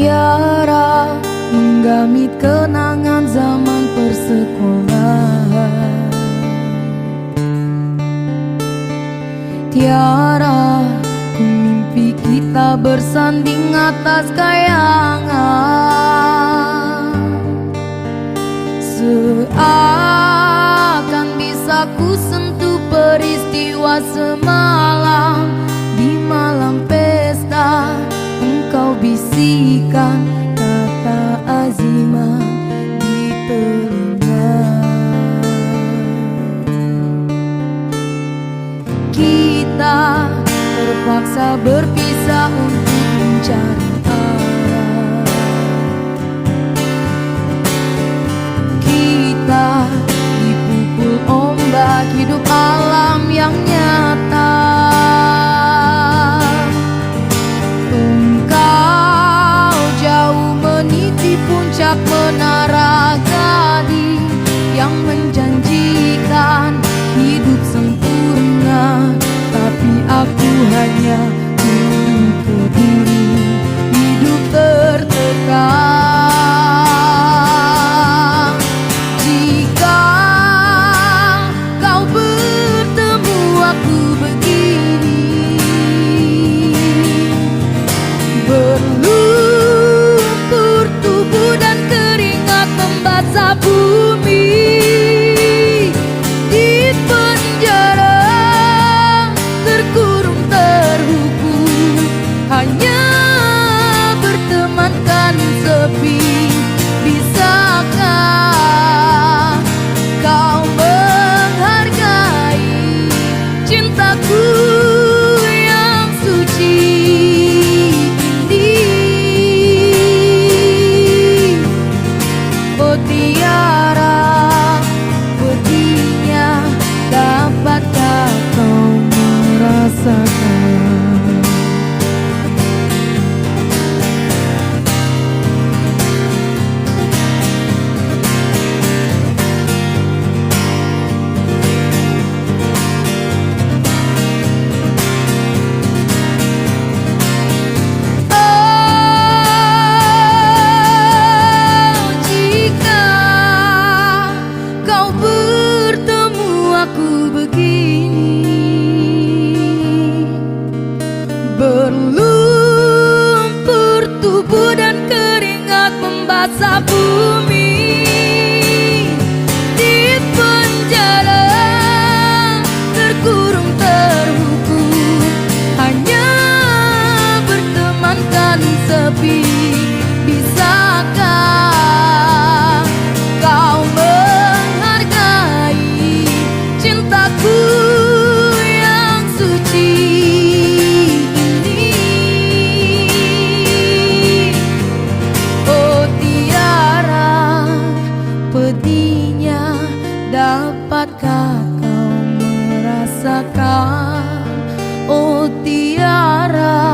Tiara menggamit kenangan zaman persekolahan. Tiara, ku mimpi kita bersanding atas kayangan. Seakan bisa ku sentuh peristiwa semalam. Di malam pesta engkau bisikan kata azimat di telinga. Kita terpaksa berpisah untuk mencari arah. Kita dipukul ombak hidup alam yang nyata. Engkau jauh meniti puncak menara gading yang menjanjikan hidup sempurna, tapi aku hanya hidup berdiri, hidup tertekan. Jika kau bertemu aku begini, berlumpur tubuh dan keringat membasah bumi. Di penjara terkurung terhukum, hanya bertemankan sepi. Bisakah kau menghargai cintaku yang suci ini? Oh Tiara, pedihnya dapatkah kau merasakan? Berlumpur tubuh dan keringat membasah bumi. Di penjara terkurung terhukum, hanya bertemankan sepi. Bisakah kau menghargai cintaku yang suci? Pedihnya dapatkah kau merasakan? Oh Tiara,